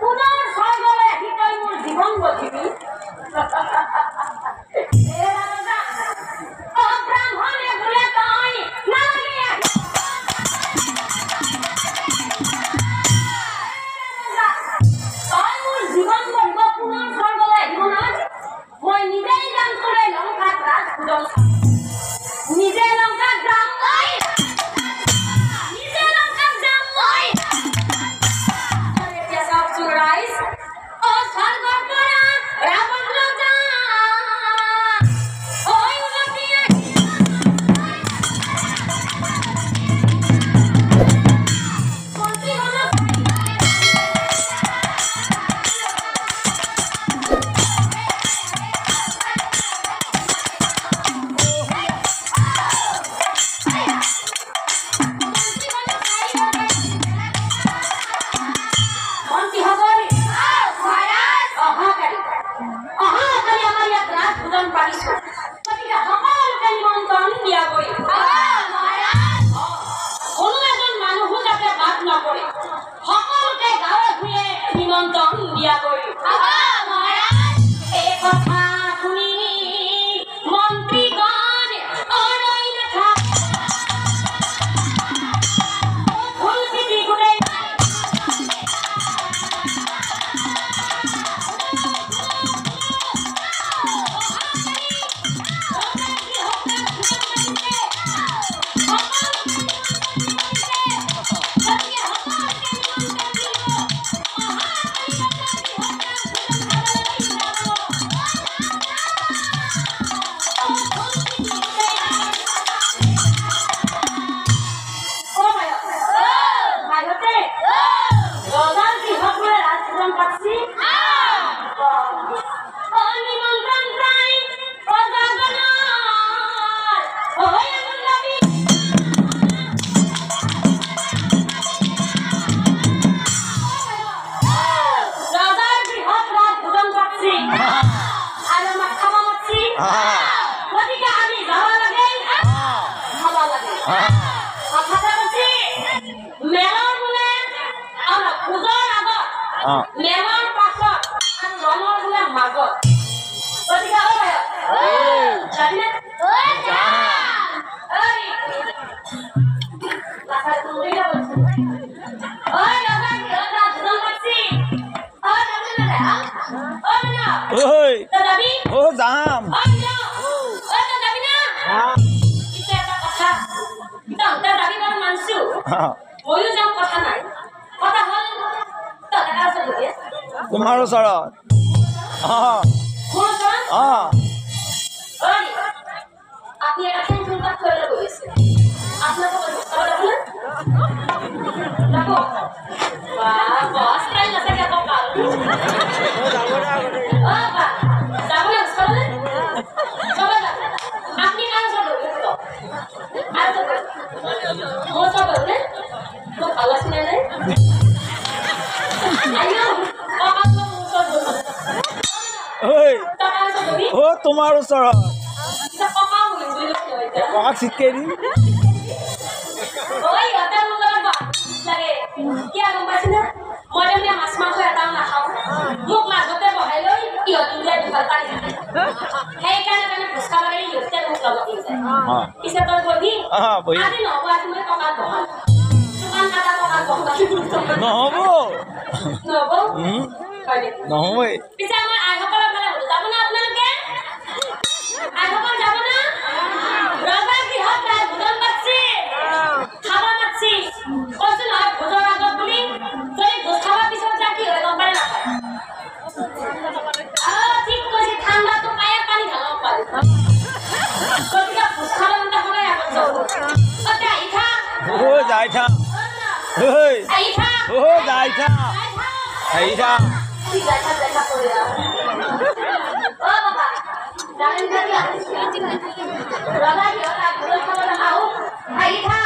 পুনৰ স্বৰ্গলৈ আহি তই মোৰ জীৱন গঢ়িবি। ব্ৰাহ্মণে বোলে তই নালাগে তই মোৰ জীৱন গঢ়িব, পুনৰ স্বৰ্গলৈ আহিব নালাগে। মই নিজেই যাম তোৰে লংকাত ৰাজ পূজন, নিজে লংকাত যাম মই, নিজে লংকাত যাম মই। এতিয়া চাওকচোন ৰাইজ, অ স্বৰ্গৰ পৰা ৰাৱণ লগা ঐ উলটি মেলৰ পাছত আৰু ৰঙৰ বোলে মাজত। গতিকে যাবিনে? যাম ময়ো যাম, কথা নাই। কথা হ'ল তোমাৰ ওচৰত আপনি এটা চিন্তা করে বলেছে আপনাকে বস তাই না থাকে কপাল আপনি কাজ করবেন তো ভালো শুনে নেই তোমাৰ ওচৰত ককাক চিটকে দি মাছ মাংস এটাও নাখাওঁ, মোক মাজতে বহাই লৈ ইহঁতি দুফাল পানী থাকে, সেইকাৰণে ভোজ খাব লাগে ইহঁতে মোক লগত লৈ যায়। পিছে তই বহি আজি নহ'ব, আজি মই টকাত বহাম, দোকান কাটা টকাত বহাম। নহ'ব নহ'বই। পিছে আমাৰ আইসকলৰ ফালে যাব না আপোনালোকে? আইসকল যাব না? ৰজা গৃহত ভোজন পাতছি, খাব মাতছি, কৈছো নহয় ভোজৰ আগত বুলি। যদি ভোজ খাবৰ পিছত যা কি হয় গম পাই নাপায়? ঠিক কৈছে, ঠাণ্ডাটো পায়ে পানী ঢালক পাৰি। গতিকে ভোজ খাব সদায় আগত যাব। আহি থা যাই থা আহি থা যাই থা আহি থা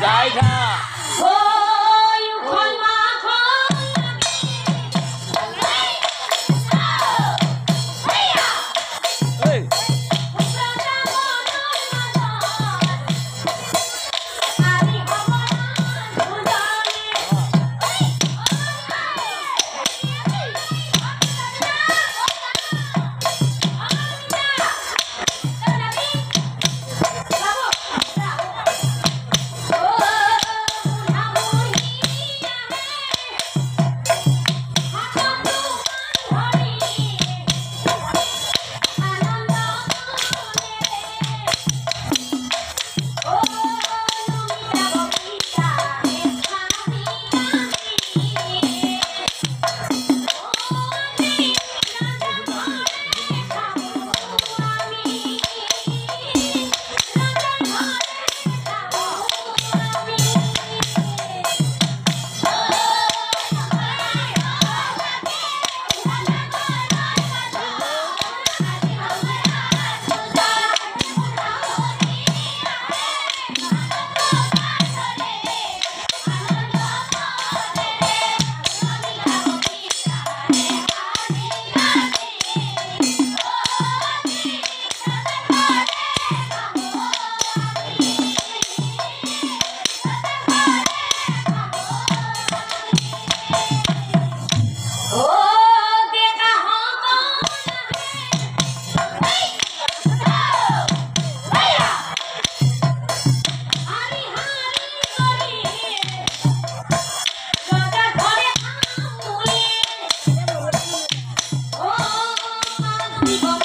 যাই থা দিব